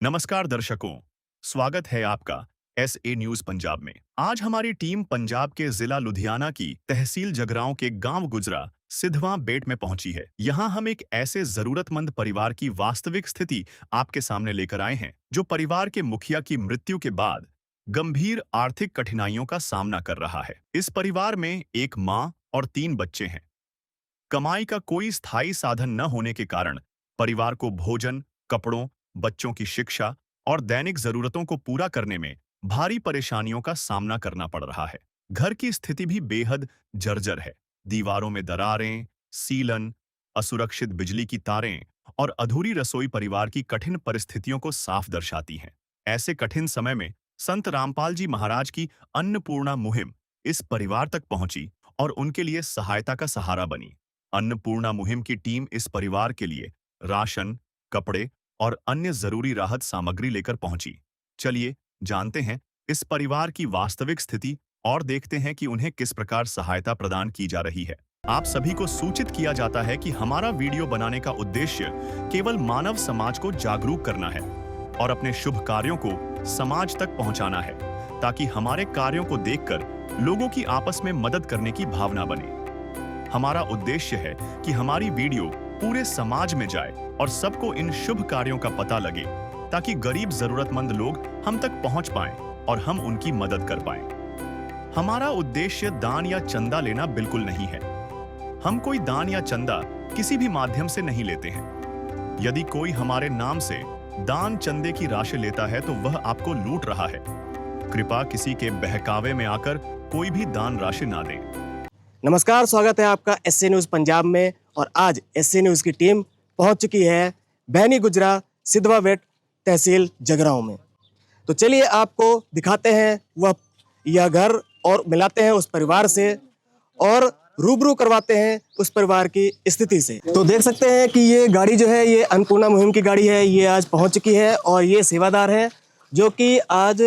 नमस्कार दर्शकों, स्वागत है आपका SA न्यूज पंजाब में। आज हमारी टीम पंजाब के जिला लुधियाना की तहसील जगरांव के गांव गुजरा सिधवा बेट में पहुंची है। यहां हम एक ऐसे जरूरतमंद परिवार की वास्तविक स्थिति आपके सामने लेकर आए हैं, जो परिवार के मुखिया की मृत्यु के बाद गंभीर आर्थिक कठिनाइयों का सामना कर रहा है। इस परिवार में एक मां और 3 बच्चे हैं। कमाई का कोई स्थायी साधन न होने के कारण परिवार को भोजन, कपड़ों, बच्चों की शिक्षा और दैनिक जरूरतों को पूरा करने में भारी परेशानियों का सामना करना पड़ रहा है। घर की स्थिति भी बेहद जर्जर है। दीवारों में दरारें, सीलन, असुरक्षित बिजली की तारें और अधूरी रसोई परिवार की कठिन परिस्थितियों को साफ दर्शाती हैं। ऐसे कठिन समय में संत रामपाल जी महाराज की अन्नपूर्णा मुहिम इस परिवार तक पहुंची और उनके लिए सहायता का सहारा बनी। अन्नपूर्णा मुहिम की टीम इस परिवार के लिए राशन, कपड़े और अन्य जरूरी राहत सामग्री लेकर पहुंची। चलिए जानते हैं इस परिवार की वास्तविक स्थिति और देखते हैं कि उन्हें किस प्रकार सहायता प्रदान की जा रही है। आप सभी को सूचित किया जाता है कि हमारा वीडियो बनाने का उद्देश्य केवल मानव समाज को जागरूक करना है और अपने शुभ कार्यों को समाज तक पहुंचाना है, ताकि हमारे कार्यों को देखकर लोगों की आपस में मदद करने की भावना बने। हमारा उद्देश्य है कि हमारी वीडियो पूरे समाज में जाए और सबको इन शुभ कार्यों का पता लगे, ताकि गरीब जरूरतमंद लोग हम तक पहुंच पाएं और हम उनकी मदद कर पाएं। हमारा उद्देश्य दान या चंदा लेना बिल्कुल नहीं है। हम कोई दान या चंदा किसी भी माध्यम से नहीं लेते हैं। यदि कोई हमारे नाम से दान चंदे की राशि लेता है तो वह आपको लूट रहा है। कृपया किसी के बहकावे में आकर कोई भी दान राशि ना दें। नमस्कार, स्वागत है आपका SA न्यूज़ पंजाब में। और आज SA न्यूज़ की टीम पहुंच चुकी है बहनी गुजरा सिधवा बेट तहसील जगरांव में। तो चलिए आपको दिखाते हैं यह घर और मिलाते हैं उस परिवार से और रूबरू करवाते हैं उस परिवार की स्थिति से। तो देख सकते हैं कि ये गाड़ी जो है ये अन्नपूर्णा मुहिम की गाड़ी है। ये आज पहुंच चुकी है और ये सेवादार है जो कि आज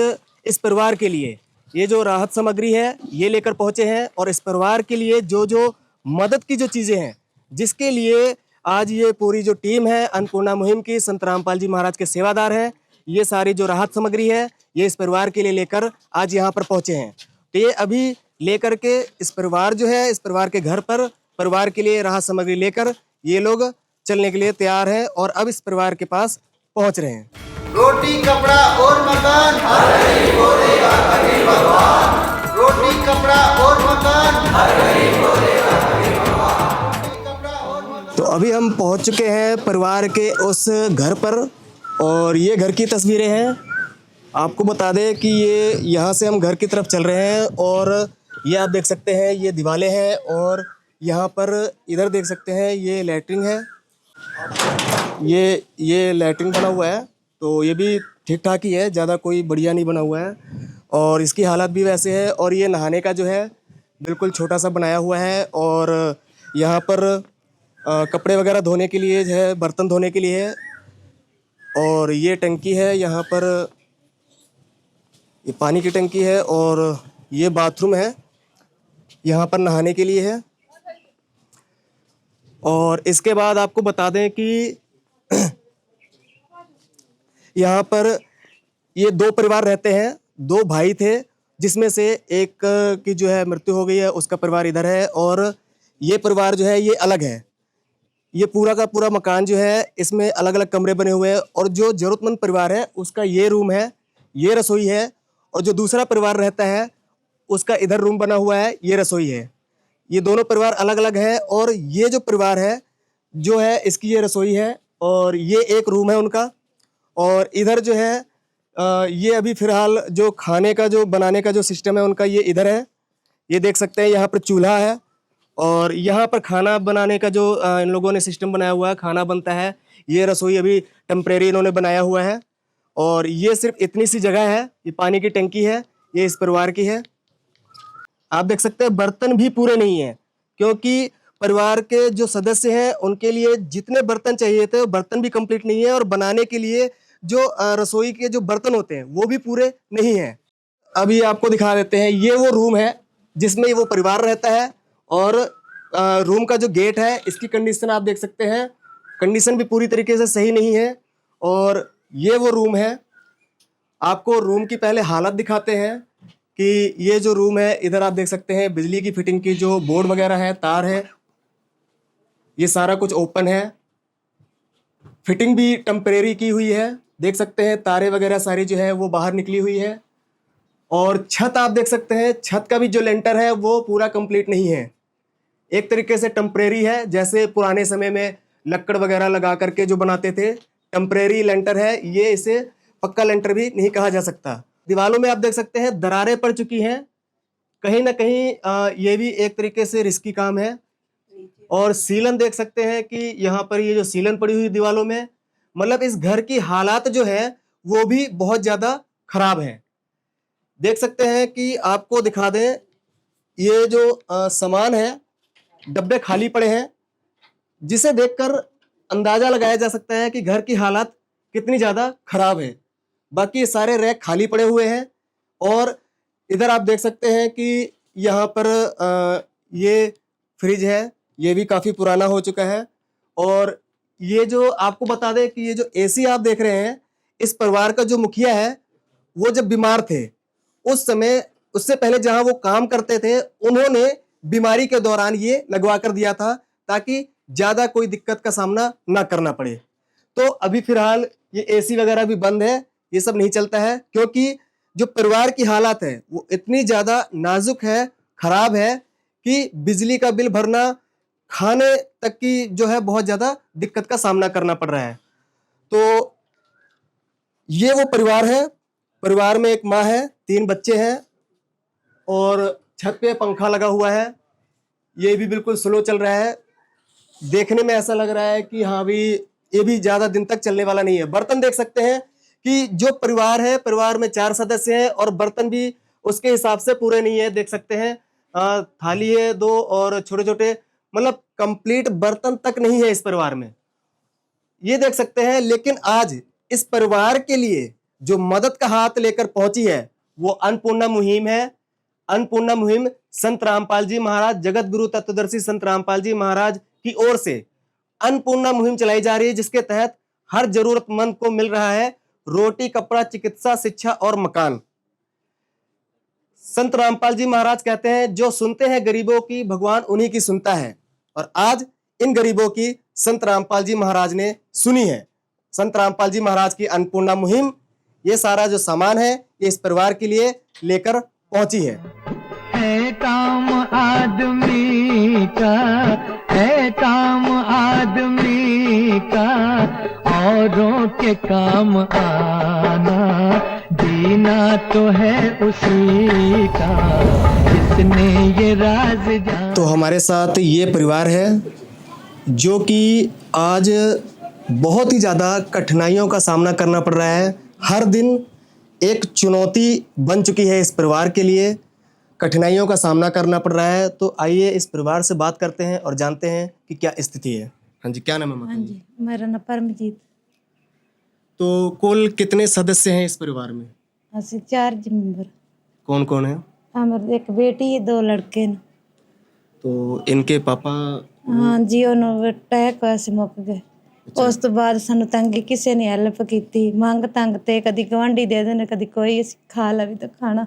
इस परिवार के लिए ये जो राहत सामग्री है ये लेकर पहुंचे हैं और इस परिवार के लिए जो मदद की जो चीज़ें हैं, जिसके लिए आज ये पूरी जो टीम है अन्नपूर्णा मुहिम की, संत रामपाल जी महाराज के सेवादार हैं, ये सारी जो राहत सामग्री है ये इस परिवार के लिए लेकर आज यहाँ पर पहुँचे हैं। तो ये अभी लेकर के इस परिवार जो है, इस परिवार के घर पर परिवार के लिए राहत सामग्री लेकर ये लोग चलने के लिए तैयार हैं और अब इस परिवार के पास पहुँच रहे हैं। रोटी, कपड़ा और मकान हर गरीब को देगा कबीर भगवान। रोटी, कपड़ा और मकान हर गरीब को देगा कबीर भगवान। तो अभी हम पहुंच चुके हैं परिवार के उस घर पर और ये घर की तस्वीरें हैं। आपको बता दें कि ये यहाँ से हम घर की तरफ चल रहे हैं और ये आप देख सकते हैं ये दीवारें हैं और यहाँ पर इधर देख सकते हैं ये लैट्रिन है। ये लैट्रिन बना हुआ है तो ये भी ठीक ठाक ही है, ज़्यादा कोई बढ़िया नहीं बना हुआ है और इसकी हालत भी वैसे है। और ये नहाने का जो है बिल्कुल छोटा सा बनाया हुआ है और यहाँ पर कपड़े वगैरह धोने के लिए जो है, बर्तन धोने के लिए है। और ये टंकी है, यहाँ पर ये पानी की टंकी है और ये बाथरूम है, यहाँ पर नहाने के लिए है। और इसके बाद आपको बता दें कि यहाँ पर ये 2 परिवार रहते हैं, 2 भाई थे, जिसमें से एक की जो है मृत्यु हो गई है, उसका परिवार इधर है और ये परिवार जो है ये अलग है। ये पूरा का पूरा मकान जो है इसमें अलग अलग कमरे बने हुए हैं और जो जरूरतमंद परिवार है उसका ये रूम है, ये रसोई है और जो दूसरा परिवार रहता है उसका इधर रूम बना हुआ है, ये रसोई है। ये दोनों परिवार अलग अलग है और ये जो परिवार है जो है इसकी ये रसोई है और ये एक रूम है उनका। और इधर जो है ये अभी फ़िलहाल जो खाने का जो बनाने का जो सिस्टम है उनका ये इधर है। ये देख सकते हैं यहाँ पर चूल्हा है और यहाँ पर खाना बनाने का जो इन लोगों ने सिस्टम बनाया हुआ है, खाना बनता है। ये रसोई अभी टेम्परेरी इन्होंने बनाया हुआ है और ये सिर्फ इतनी सी जगह है। ये पानी की टंकी है, ये इस परिवार की है। आप देख सकते हैं बर्तन भी पूरे नहीं हैं क्योंकि परिवार के जो सदस्य हैं उनके लिए जितने बर्तन चाहिए थे वो बर्तन भी कंप्लीट नहीं है और बनाने के लिए जो रसोई के जो बर्तन होते हैं वो भी पूरे नहीं हैं। अभी आपको दिखा देते हैं, ये वो रूम है जिसमें वो परिवार रहता है और रूम का जो गेट है इसकी कंडीशन आप देख सकते हैं, कंडीशन भी पूरी तरीके से सही नहीं है। और ये वो रूम है। आपको रूम की पहले हालत दिखाते हैं कि ये जो रूम है, इधर आप देख सकते हैं बिजली की फिटिंग की जो बोर्ड वगैरह है, तार है, ये सारा कुछ ओपन है। फिटिंग भी टेम्परेरी की हुई है, देख सकते हैं तारे वगैरह सारी जो है वो बाहर निकली हुई है। और छत आप देख सकते हैं, छत का भी जो लेंटर है वो पूरा कंप्लीट नहीं है, एक तरीके से टेम्परेरी है, जैसे पुराने समय में लक्कड़ वगैरह लगा करके जो बनाते थे, टेम्परेरी लेंटर है ये, इसे पक्का लेंटर भी नहीं कहा जा सकता। दीवारों में आप देख सकते हैं दरारें पड़ चुकी हैं, कहीं ना कहीं ये भी एक तरीके से रिस्की काम है। और सीलन देख सकते हैं कि यहाँ पर ये जो सीलन पड़ी हुई दीवारों में, मतलब इस घर की हालात जो है वो भी बहुत ज़्यादा खराब है। देख सकते हैं कि आपको दिखा दें, ये जो सामान है, डब्बे खाली पड़े हैं, जिसे देखकर अंदाजा लगाया जा सकता है कि घर की हालत कितनी ज़्यादा खराब है। बाकी ये सारे रैक खाली पड़े हुए हैं। और इधर आप देख सकते हैं कि यहाँ पर ये फ्रिज है, ये भी काफ़ी पुराना हो चुका है। और ये जो आपको बता दें कि ये जो एसी आप देख रहे हैं, इस परिवार का जो मुखिया है वो जब बीमार थे उस समय, उससे पहले जहां वो काम करते थे, उन्होंने बीमारी के दौरान ये लगवा कर दिया था ताकि ज़्यादा कोई दिक्कत का सामना ना करना पड़े। तो अभी फिलहाल ये एसी वगैरह भी बंद है, ये सब नहीं चलता है, क्योंकि जो परिवार की हालत है वो इतनी ज़्यादा नाजुक है, खराब है कि बिजली का बिल भरना, खाने तक की जो है बहुत ज़्यादा दिक्कत का सामना करना पड़ रहा है। तो ये वो परिवार है। परिवार में एक माँ है, 3 बच्चे हैं और छत पे पंखा लगा हुआ है, ये भी बिल्कुल स्लो चल रहा है। देखने में ऐसा लग रहा है कि हाँ भी ये भी ज़्यादा दिन तक चलने वाला नहीं है। बर्तन देख सकते हैं कि जो परिवार है, परिवार में 4 सदस्य हैं और बर्तन भी उसके हिसाब से पूरे नहीं है। देख सकते हैं थाली है 2 और छोटे छोटे, मतलब कंप्लीट बर्तन तक नहीं है इस परिवार में, ये देख सकते हैं। लेकिन आज इस परिवार के लिए जो मदद का हाथ लेकर पहुंची है वो अन्नपूर्णा मुहिम है। अन्नपूर्णा मुहिम संत रामपाल जी महाराज, जगत गुरु तत्वदर्शी संत रामपाल जी महाराज की ओर से अन्नपूर्णा मुहिम चलाई जा रही है, जिसके तहत हर जरूरतमंद को मिल रहा है रोटी, कपड़ा, चिकित्सा, शिक्षा और मकान। संत रामपाल जी महाराज कहते हैं, जो सुनते हैं गरीबों की, भगवान उन्हीं की सुनता है। और आज इन गरीबों की संत रामपाल जी महाराज ने सुनी है। संत रामपाल जी महाराज की अन्नपूर्णा मुहिम, ये सारा जो सामान है ये इस परिवार के लिए लेकर पहुंची है काम आदमी का, है काम आदमी का, औरों के काम आना, जीना तो है उसी का, जिसने ये राज जाना। तो हमारे साथ ये परिवार है जो कि आज बहुत ही ज़्यादा कठिनाइयों का सामना करना पड़ रहा है। हर दिन एक चुनौती बन चुकी है इस परिवार के लिए, कठिनाइयों का सामना करना पड़ रहा है। तो आइए इस परिवार से बात करते हैं और जानते हैं कि क्या स्थिति है। हाँ जी, क्या नाम है? हाँ जी, मेरा नाम परमजीत। तो कुल कितने सदस्य हैं इस परिवार में? ਅਸੀਂ 4 जी मेंबर। कौन कौन है? हमारे एक बेटी है, 2 लड़के ने। तो इनके पापा? हाँ जी, ਉਹਨੂੰ ਅਟੈਕ ਹੋਇਆ ਸੀ, ਮੁੱਕ ਗਏ। ਉਸ ਤੋਂ ਬਾਅਦ ਸਾਨੂੰ ਤੰਗੀ ਕਿਸੇ ਨੇ ਹੈਲਪ ਕੀਤੀ, ਮੰਗ ਤੰਗ ਤੇ ਕਦੀ ਗਵਾਂਢੀ ਦੇ ਦੇਣ, ਕਦੀ ਕੋਈ, ਅਸੀਂ ਖਾ ਲਵੀ ਤਾਂ ਖਾਣਾ।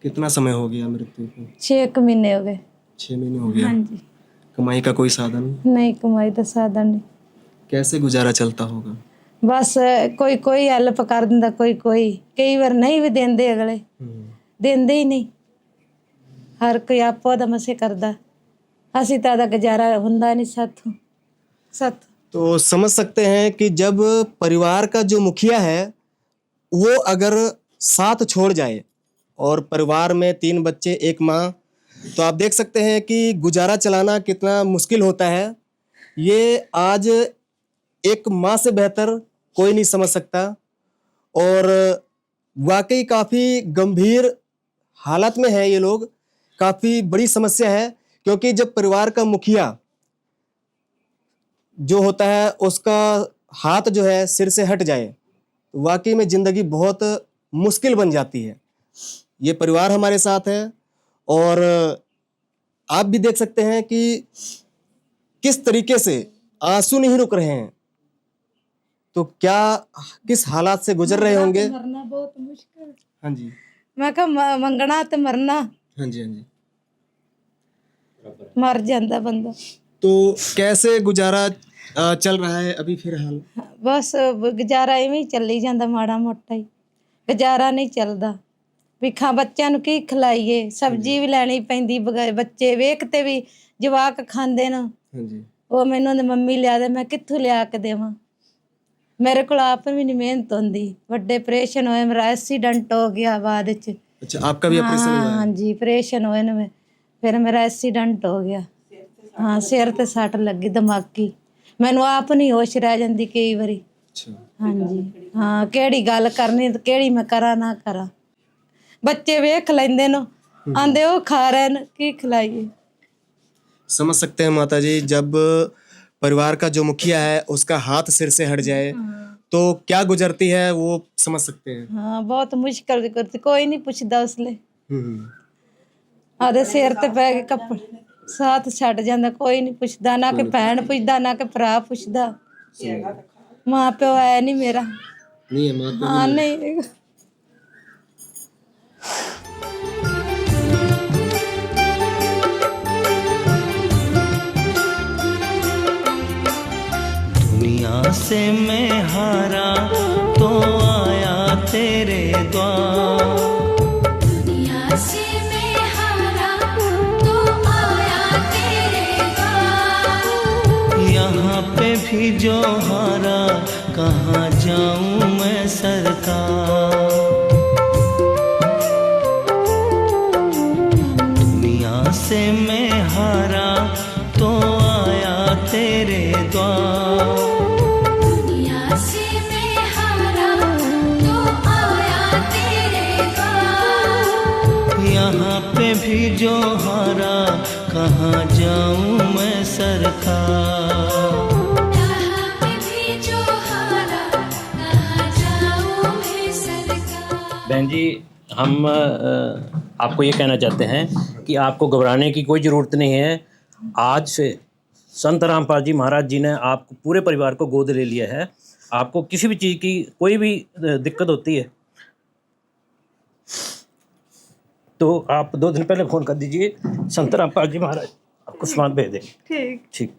कितना समय हो गया मृत्यु को? 6 महीने हो गए। 6 महीने हो गया। हाँ जी, कमाई का कोई साधन? नहीं कमाई ਦਾ ਸਾਧਨ ਨਹੀਂ। कैसे गुजारा चलता होगा? ਬਸ ਕੋਈ ਹੈਲਪ ਕਰ ਦਿੰਦਾ, ਕੋਈ ਕਈ ਵਾਰ ਨਹੀਂ ਵੀ ਦਿੰਦੇ, ਅਗਲੇ ਦਿੰਦੇ ਹੀ ਨਹੀਂ। ਹਰ ਕੋਈ ਆਪੋ ਦਾ ਮਸੇ ਕਰਦਾ, ਅਸੀਂ ਤਾਂ ਦਾ ਗੁਜ਼ਾਰਾ ਹੁੰਦਾ ਨਹੀਂ ਸਾਥੋਂ। तो समझ सकते हैं कि जब परिवार का जो मुखिया है वो अगर साथ छोड़ जाए और परिवार में 3 बच्चे, 1 माँ, तो आप देख सकते हैं कि गुजारा चलाना कितना मुश्किल होता है। ये आज एक माँ से बेहतर कोई नहीं समझ सकता। और वाकई काफ़ी गंभीर हालत में है ये लोग, काफ़ी बड़ी समस्या है। क्योंकि जब परिवार का मुखिया जो होता है उसका हाथ जो है सिर से हट जाए तो वाकई में ज़िंदगी बहुत मुश्किल बन जाती है। ये परिवार हमारे साथ है और आप भी देख सकते हैं कि किस तरीके से आंसू नहीं रुक रहे हैं। तो क्या किस हालात से गुजर रहे होंगे? मरना बहुत मुश्किल। हाँ जी, मैं कहा मंगना ते मरना, हाँ जी, हाँ जी। मर जाता बंदा। तो कैसे गुजारा चल रहा है अभी फिलहाल? बस गुजारा इवें ही ਚੱਲੀ ਜਾਂਦਾ ਮਾੜਾ ਮੋਟਾ ਹੀ, ਗੁਜ਼ਾਰਾ ਨਹੀਂ ਚੱਲਦਾ। ਵਿਖਾ ਬੱਚਿਆਂ ਨੂੰ ਕੀ ਖਿਲਾਈਏ, ਸਬਜ਼ੀ ਵੀ ਲੈਣੀ ਪੈਂਦੀ, ਬੱਚੇ ਵੇਖ ਤੇ ਵੀ ਜਵਾਕ ਖਾਂਦੇ ਨੇ। हाँ जी, ਉਹ ਮੈਨੂੰ ਉਹਦੀ ਮੰਮੀ ਲਿਆ ਦੇ, ਮੈਂ ਕਿੱਥੋਂ ਲਿਆ ਕੇ ਦੇਵਾਂ? ਮੇਰੇ ਕੋਲ ਆਪ ਵੀ ਨਹੀਂ ਮਿਹਨਤ ਹੁੰਦੀ। ਵੱਡੇ ਆਪਰੇਸ਼ਨ ਹੋਏ, ਮੇਰਾ ਐਕਸੀਡੈਂਟ ਹੋ ਗਿਆ ਬਾਅਦ ਵਿੱਚ। अच्छा आपका भी ऑपरेशन हुआ है? हाँ जी, ਆਪਰੇਸ਼ਨ ਹੋਏ ਨੇ, ਫਿਰ ਮੇਰਾ ਐਕਸੀਡੈਂਟ ਹੋ ਗਿਆ। ਹਾਂ, ਸਿਰ ਤੇ ਸੱਟ ਲੱਗੀ ਦਿਮਾਗੀ। ਮੈਨੂੰ ਆਪ ਨਹੀਂ ਹੋਸ਼ ਰਹਿ ਜਾਂਦੀ ਕਈ ਵਾਰੀ। अच्छा, ਹਾਂਜੀ, ਹਾਂ, ਕਿਹੜੀ ਗੱਲ ਕਰਨੀ ਤੇ ਕਿਹੜੀ ਮੈਂ ਕਰਾਂ ਨਾ ਕਰਾਂ। ਬੱਚੇ ਵੇਖ ਲੈਂਦੇ ਨੇ, ਆਂਦੇ ਉਹ ਖਾ ਰਹੇ ਨੇ, ਕੀ ਖਿਲਾਈਏ? समझ सकते हैं माता जी, जब परिवार का जो मुखिया है उसका हाथ सिर से हट जाए तो क्या गुजरती है वो समझ सकते हैं। ਹਾਂ, ਬਹੁਤ ਮੁਸ਼ਕਲ ਕਰਦੀ, ਕੋਈ ਨਹੀਂ ਪੁੱਛਦਾ ਉਸਲੇ। हम्म, ਆਦੇ ਸਿਰ ਤੇ ਪੈ ਕੇ ਕੱਪੜੇ ਸਾਥ ਛੱਡ ਜਾਂਦਾ, ਕੋਈ ਨਹੀਂ ਪੁੱਛਦਾ, ਨਾ ਕਿ ਭੈਣ ਪੁੱਛਦਾ, ਨਾ ਕਿ ਭਰਾ ਪੁੱਛਦਾ। ਮਾਂ ਪਿਓ ਹੈ ਨਹੀਂ ਮੇਰਾ। नहीं है माता ਹਾਂ, ਨਹੀਂ ਹੈਗਾ। दुनिया से मैं हारा तो आया तेरे द्वार, दुनिया से मैं हारा तो आया तेरे द्वार। यहाँ पे भी जो हारा कहाँ जाऊँ मैं सरकार। दुनिया से मैं हारा तो आया तेरे द्वार, दुनिया से मैं हारा तो आया तेरे द्वार। यहाँ पे भी जो हारा कहाँ जाऊँ मैं सरकार। यहाँ पे भी जो हारा कहाँ जाऊँ मैं सरकार। बहन जी, हम आपको ये कहना चाहते हैं कि आपको घबराने की कोई ज़रूरत नहीं है। आज से संत रामपाल जी महाराज जी ने आपको पूरे परिवार को गोद ले लिया है। आपको किसी भी चीज़ की कोई भी दिक्कत होती है तो आप 2 दिन पहले फ़ोन कर दीजिए, संत रामपाल जी महाराज आपको सामान भेज देंगे। ਠੀਕ, ठीक,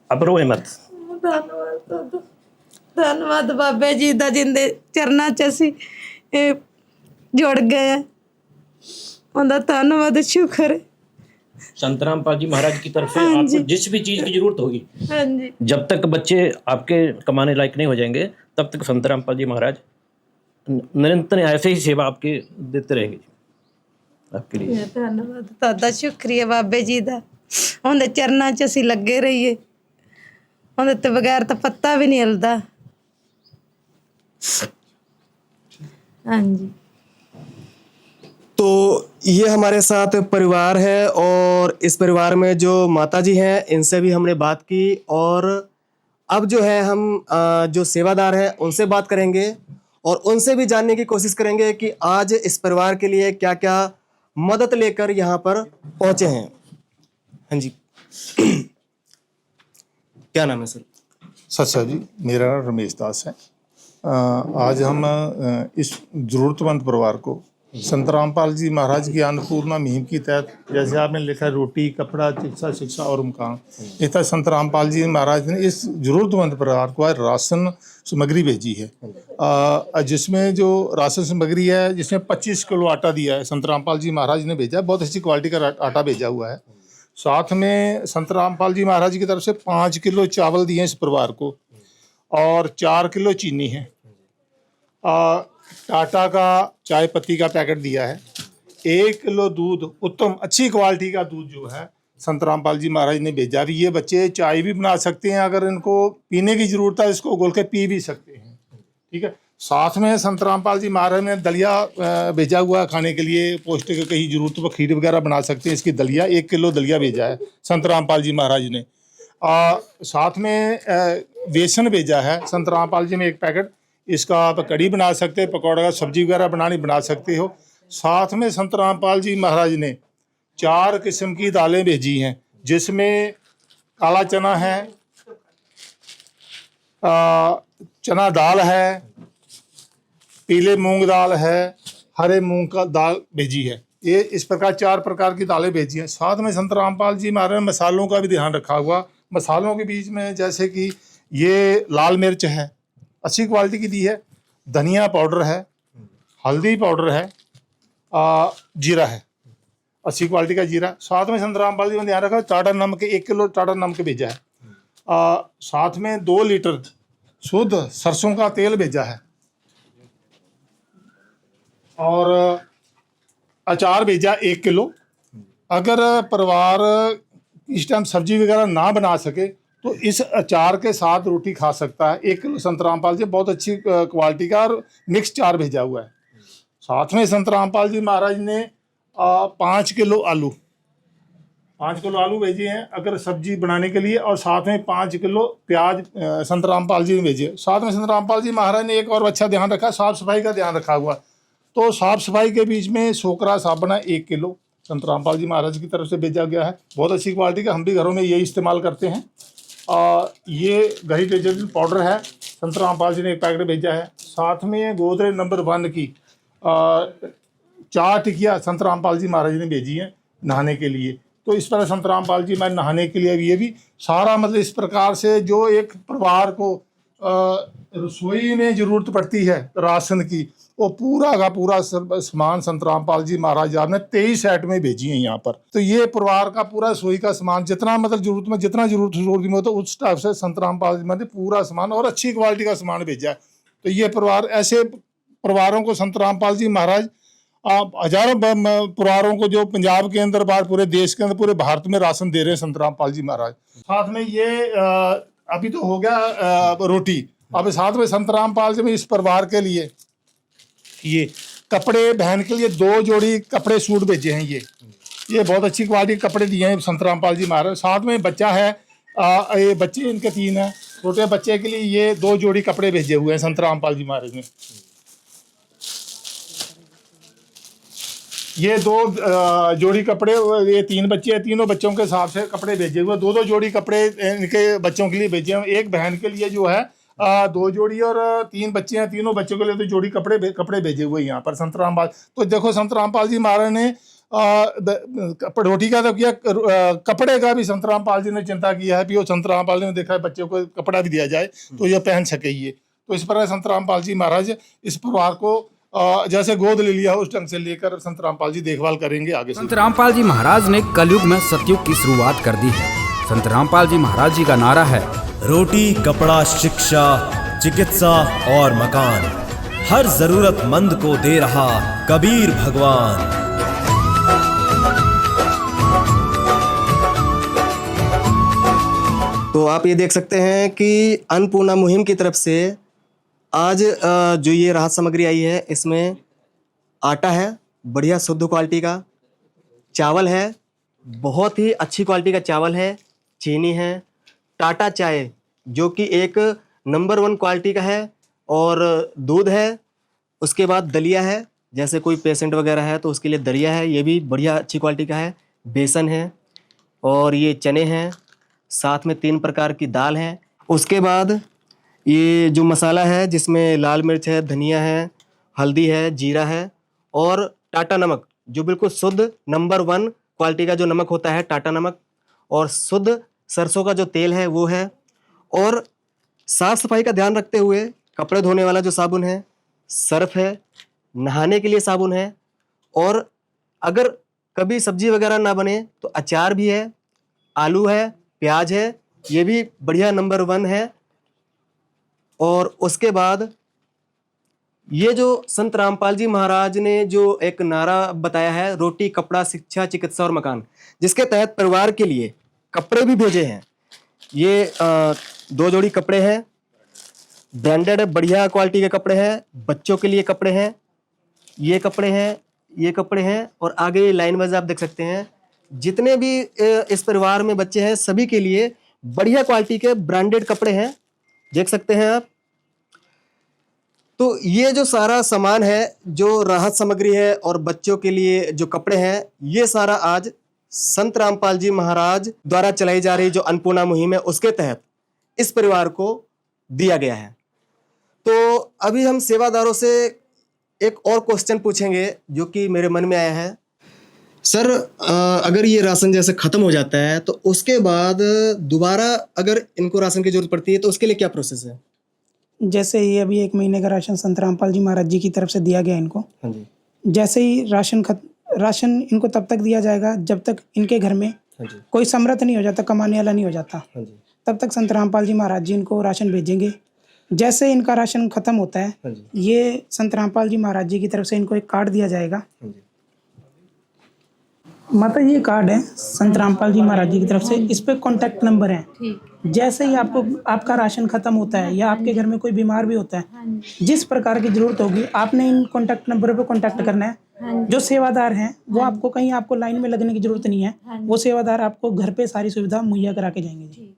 अब रोए मत। ਧੰਨਵਾਦ ਤੁਹਾਡਾ। ਧੰਨਵਾਦ ਬਾਬੇ ਜੀ ਦਾ, ਜਿੰਦੇ ਚਰਨਾਂ 'ਚ ਅਸੀਂ ਇਹ ਜੁੜ ਗਏ ਆ। ਉਹਦਾ ਧੰਨਵਾਦ, ਸ਼ੁਕਰ ਹੈ। संत रामपाल जी महाराज की तरफ से आपको जिस भी चीज़ की ज़रूरत होगी, ਹਾਂਜੀ, जब तक बच्चे आपके कमाने लायक नहीं हो जाएंगे तब तक संत रामपाल जी महाराज निरंतर ऐसे ही सेवा आपके देते रहेंगे आपके लिए। ਧੰਨਵਾਦ ਤੁਹਾਡਾ, ਸ਼ੁਕਰੀਆ ਬਾਬੇ ਜੀ ਦਾ। ਉਹਦੇ ਚਰਨਾਂ 'ਚ ਅਸੀਂ ਲੱਗੇ ਰਹੀਏ, ਉਹਦੇ ਤੋਂ ਬਗੈਰ ਤਾਂ ਪੱਤਾ ਵੀ ਨਹੀਂ ਹਿਲਦਾ। ਹਾਂਜੀ। तो ये हमारे साथ परिवार है और इस परिवार में जो माता जी हैं इनसे भी हमने बात की और अब जो है हम जो सेवादार हैं उनसे बात करेंगे और उनसे भी जानने की कोशिश करेंगे कि आज इस परिवार के लिए क्या क्या मदद लेकर यहाँ पर पहुँचे हैं। हाँ जी, क्या नाम है सर? सच सर जी, मेरा नाम रमेश दास है। आज हम इस ज़रूरतमंद परिवार को संत रामपाल जी महाराज की अन्नपूर्णा मुहिम की तहत, जैसे आपने लिखा है रोटी, कपड़ा, चिकित्सा, शिक्षा और मकान, इस तरह संत रामपाल जी महाराज ने इस ज़रूरतमंद परिवार को आज राशन सामग्री भेजी है, जिसमें जो राशन सामग्री है जिसमें 25 किलो आटा दिया है। संत रामपाल जी महाराज ने भेजा है, बहुत अच्छी क्वालिटी का आटा भेजा हुआ है। साथ में संत रामपाल जी महाराज की तरफ से 5 किलो चावल दिए हैं इस परिवार को और 4 किलो चीनी है। टाटा का चाय पत्ती का पैकेट दिया है। 1 किलो दूध, उत्तम अच्छी क्वालिटी का दूध जो है संत रामपाल जी महाराज ने भेजा भी। ये बच्चे चाय भी बना सकते हैं, अगर इनको पीने की ज़रूरत है इसको घोल के पी भी सकते हैं, ठीक है। साथ में संत रामपाल जी महाराज ने दलिया भेजा हुआ है खाने के लिए, पौष्टिक कहीं ज़रूरत पर खीर वगैरह बना सकते हैं इसकी दलिया। 1 किलो दलिया भेजा है संत रामपाल जी महाराज ने। साथ में बेसन भेजा है संत रामपाल जी में 1 पैकेट, इसका आप कड़ी बना सकते हैं, पकौड़ा का सब्जी वगैरह बना सकते हो। साथ में संत रामपाल जी महाराज ने 4 किस्म की दालें भेजी हैं, जिसमें काला चना है, चना दाल है, पीले मूंग दाल है, हरे मूंग का दाल भेजी है। ये इस प्रकार 4 प्रकार की दालें भेजी हैं। साथ में संत रामपाल जी महाराज ने मसालों का भी ध्यान रखा हुआ। मसालों के बीच में जैसे कि ये लाल मिर्च है, अच्छी क्वालिटी की दी है, धनिया पाउडर है, हल्दी पाउडर है, जीरा है, अच्छी क्वालिटी का जीरा। साथ में संत रामपाल जी ने ध्यान रखा टाटा नमक 1 किलो टाटा नमक भेजा है। साथ में 2 लीटर शुद्ध सरसों का तेल भेजा है और अचार भेजा 1 किलो। अगर परिवार इस टाइम सब्जी वगैरह ना बना सके तो इस अचार के साथ रोटी खा सकता है। 1 किलो संत रामपाल जी बहुत अच्छी क्वालिटी का और मिक्स चार भेजा हुआ है। साथ में संत रामपाल जी महाराज ने 5 किलो आलू भेजे हैं अगर सब्जी बनाने के लिए, और साथ में 5 किलो प्याज संत रामपाल जी ने भेजे। साथ में संत रामपाल जी महाराज ने एक और अच्छा ध्यान रखा, साफ सफाई का ध्यान रखा हुआ। तो साफ सफाई के बीच में सोकरा साबुन 1 किलो संत रामपाल जी महाराज की तरफ से भेजा गया है, बहुत अच्छी क्वालिटी का। हम भी घरों में यही इस्तेमाल करते हैं। ये घड़ी डिटर्जेंट पाउडर है, संत रामपाल जी ने 1 पैकेट भेजा है। साथ में गोदरेज नंबर 1 की 4 टिकिया संत रामपाल जी महाराज ने भेजी हैं नहाने के लिए। तो इस तरह संत रामपाल जी मैं नहाने के लिए ये भी सारा मतलब इस प्रकार से जो एक परिवार को रसोई में ज़रूरत पड़ती है राशन की, वो पूरा का पूरा सामान संत रामपाल जी महाराज ने 23 सेट में भेजी है यहाँ पर। तो ये परिवार का पूरा रसोई का सामान जितना मतलब ज़रूरत में जितना ज़रूरत में तो उस टाइप से संत रामपाल जी ने पूरा सामान और अच्छी क्वालिटी का सामान भेजा है। तो ये परिवार, ऐसे परिवारों को संत रामपाल जी महाराज हजारों परिवारों को जो पंजाब के अंदर बाहर पूरे देश के अंदर पूरे भारत में राशन दे रहे हैं संत रामपाल जी महाराज। साथ में ये अभी तो हो गया रोटी, अब साथ में संत रामपाल जी में इस परिवार के लिए ये कपड़े, बहन के लिए 2 जोड़ी कपड़े सूट भेजे हैं। ये बहुत अच्छी क्वालिटी के कपड़े दिए हैं संत रामपाल जी महाराज। साथ में बच्चा है, ये बच्चे इनके 3 हैं, छोटे बच्चे के लिए ये 2 जोड़ी कपड़े भेजे हुए हैं संत रामपाल जी महाराज ने। ये 2 जोड़ी कपड़े, ये 3 बच्चे हैं, तीनों बच्चों के हिसाब से कपड़े भेजे हुए, 2 जोड़ी कपड़े इनके बच्चों के लिए भेजे हैं। एक बहन के लिए जो है 2 जोड़ी और 3 बच्चे हैं, तीनों बच्चों के लिए 2 जोड़ी कपड़े भेजे हुए यहाँ पर संत रामपाल। तो देखो संत रामपाल जी महाराज ने रोटी का तो किया, कपड़े का भी संत रामपाल जी ने चिंता किया है कि वो संत रामपाल जी ने देखा है बच्चों को कपड़ा भी दिया जाए तो ये पहन सके। ये तो इस प्रकार संत रामपाल जी महाराज इस परिवार को जैसे गोद ले लिया उस ढंग से लेकर संत रामपाल जी देखभाल करेंगे आगे। संत रामपाल जी महाराज ने कलयुग में सतयुग की शुरुआत कर दी है। संत रामपाल जी महाराज जी का नारा है, रोटी, कपड़ा, शिक्षा, चिकित्सा और मकान, हर जरूरतमंद को दे रहा कबीर भगवान। तो आप ये देख सकते हैं कि अन्नपूर्णा मुहिम की तरफ से आज जो ये राहत सामग्री आई है, इसमें आटा है बढ़िया शुद्ध क्वालिटी का, चावल है बहुत ही अच्छी क्वालिटी का चावल है, चीनी है, टाटा चाय जो कि एक नंबर 1 क्वालिटी का है, और दूध है। उसके बाद दलिया है, जैसे कोई पेशेंट वगैरह है तो उसके लिए दलिया है, ये भी बढ़िया अच्छी क्वालिटी का है। बेसन है और ये चने हैं, साथ में 3 प्रकार की दाल है। उसके बाद ये जो मसाला है जिसमें लाल मिर्च है, धनिया है, हल्दी है, जीरा है और टाटा नमक जो बिल्कुल शुद्ध नंबर 1 क्वालिटी का जो नमक होता है टाटा नमक, और शुद्ध सरसों का जो तेल है वो है। और साफ़ सफाई का ध्यान रखते हुए कपड़े धोने वाला जो साबुन है, सर्फ है, नहाने के लिए साबुन है, और अगर कभी सब्जी वगैरह ना बने तो अचार भी है, आलू है, प्याज है, ये भी बढ़िया नंबर 1 है। और उसके बाद ये जो संत रामपाल जी महाराज ने जो एक नारा बताया है, रोटी, कपड़ा, शिक्षा, चिकित्सा और मकान, जिसके तहत परिवार के लिए कपड़े भी भेजे हैं। ये 2 जोड़ी कपड़े हैं, ब्रांडेड बढ़िया क्वालिटी के कपड़े हैं, बच्चों के लिए कपड़े हैं, ये कपड़े हैं, ये कपड़े हैं, और आगे लाइन वाइज आप देख सकते हैं जितने भी इस परिवार में बच्चे हैं सभी के लिए बढ़िया क्वालिटी के ब्रांडेड कपड़े हैं, देख सकते हैं आप। तो ये जो सारा सामान है, जो राहत सामग्री है और बच्चों के लिए जो कपड़े हैं, ये सारा आज संत रामपाल जी महाराज द्वारा चलाई जा रही जो अन्नपूर्णा मुहिम है उसके तहत इस परिवार को दिया गया है। तो अभी हम सेवादारों से एक और क्वेश्चन पूछेंगे जो कि मेरे मन में आया है। सर, अगर ये राशन जैसे ख़त्म हो जाता है तो उसके बाद दोबारा अगर इनको राशन की ज़रूरत पड़ती है तो उसके लिए क्या प्रोसेस है? जैसे ही अभी 1 महीने का राशन संत रामपाल जी महाराज जी की तरफ से दिया गया इनको, हाँ जी, जैसे ही राशन इनको तब तक दिया जाएगा जब तक इनके घर में हाँ जी, कोई समर्थ नहीं हो जाता, कमाने वाला नहीं हो जाता, हाँ जी, तब तक संत रामपाल जी महाराज जी इनको राशन भेजेंगे। जैसे इनका राशन खत्म होता है, हाँ जी, ये संत रामपाल जी महाराज जी की तरफ से इनको एक कार्ड दिया जाएगा। हाँ जी। माता जी, ये कार्ड है संत रामपाल जी महाराज जी की तरफ से, इस पे कॉन्टैक्ट नंबर है। जैसे ही आपका राशन खत्म होता है या आपके घर में कोई बीमार भी होता है, जिस प्रकार की जरूरत होगी आपने इन कॉन्टैक्ट नंबरों पे कॉन्टैक्ट करना है। जो सेवादार हैं वो आपको कहीं आपको लाइन में लगने की जरूरत नहीं है, वो सेवादार आपको घर पे सारी सुविधा मुहैया करा के जाएंगे जी।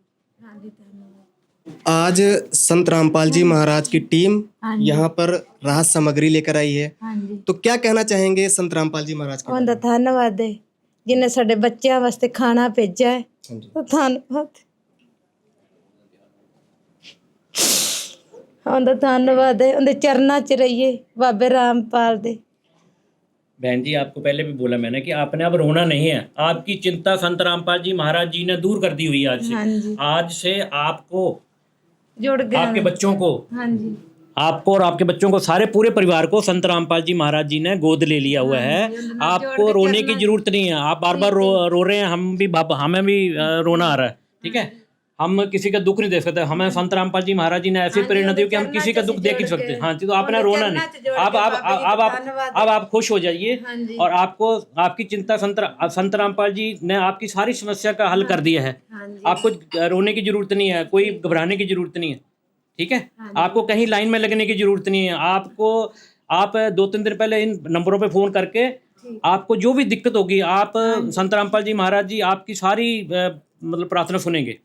आज संत रामपाल जी महाराज की टीम यहाँ पर राहत सामग्री लेकर आई है, तो क्या कहना चाहेंगे संत रामपाल जी महाराज के? ਉਹਦਾ ਧੰਨਵਾਦ ਹੈ ਜਿਨੇ ਸਾਡੇ ਬੱਚਿਆਂ ਵਾਸਤੇ ਖਾਣਾ ਭੇਜਿਆ ਹੈ। ਤਾਂ ਧੰਨਵਾਦ, ਉਹਦਾ ਧੰਨਵਾਦ ਹੈ। ਉਹਦੇ ਚਰਨਾਂ 'ਚ ਰਹੀਏ ਬਾਬੇ ਰਾਮਪਾਲ ਦੇ। बहन जी, आपको पहले भी बोला मैंने कि आपने अब रोना नहीं है। आपकी चिंता संत रामपाल जी महाराज जी ने दूर कर दी हुई है आज हाँ से। जी, आज से आपको, जुड़ गए आपके बच्चों को, हाँ जी, आपको और आपके बच्चों को, सारे पूरे परिवार को संत रामपाल जी महाराज जी ने गोद ले लिया हुआ है। आपको रोने की जरूरत नहीं है। आप बार बार रो रहे हैं, हमें भी रोना आ रहा है, ठीक है। हम किसी का दुख नहीं देख सकते। हमें संत रामपाल जी महाराज जी ने ऐसी प्रेरणा दी कि हम किसी का दुख देख नहीं सकते। हाँ जी, तो आपने रोना नहीं। अब आप खुश हो जाइए। और आपको, आपकी चिंता संत रामपाल जी ने आपकी सारी समस्या का हल कर दिया है। आपको रोने की जरूरत नहीं है, कोई घबराने की जरूरत नहीं है, ठीक है। आपको कहीं लाइन में लगने की जरूरत नहीं है। आप 2-3 दिन पहले इन नंबरों पे फ़ोन करके आपको जो भी दिक्कत होगी, आप संत रामपाल जी महाराज जी आपकी सारी मतलब प्रार्थना सुनेंगे।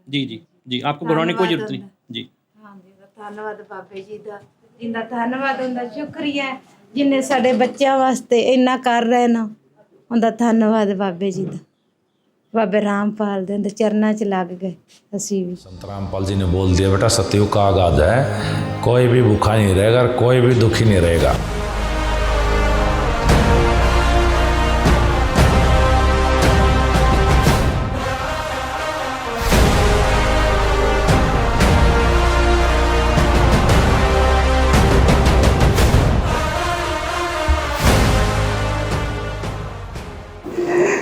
जी जी जी, आपको घबराने की कोई जरूरत नहीं जी। हाँ जी, धन्यवाद बाबे जी का, जिंदा धन्यवाद, उनका शुक्रिया जिन्हें साडे बच्चों वास्ते इन्ना कर रहे ना, उनका धन्यवाद बाबे जी का। बाबे रामपाल दे उनके चरना च लग गए असी भी। संत रामपाल जी ने बोल दिया, बेटा सतयुग का आगाज है, कोई भी भूखा नहीं रहेगा, कोई भी दुखी नहीं रहेगा।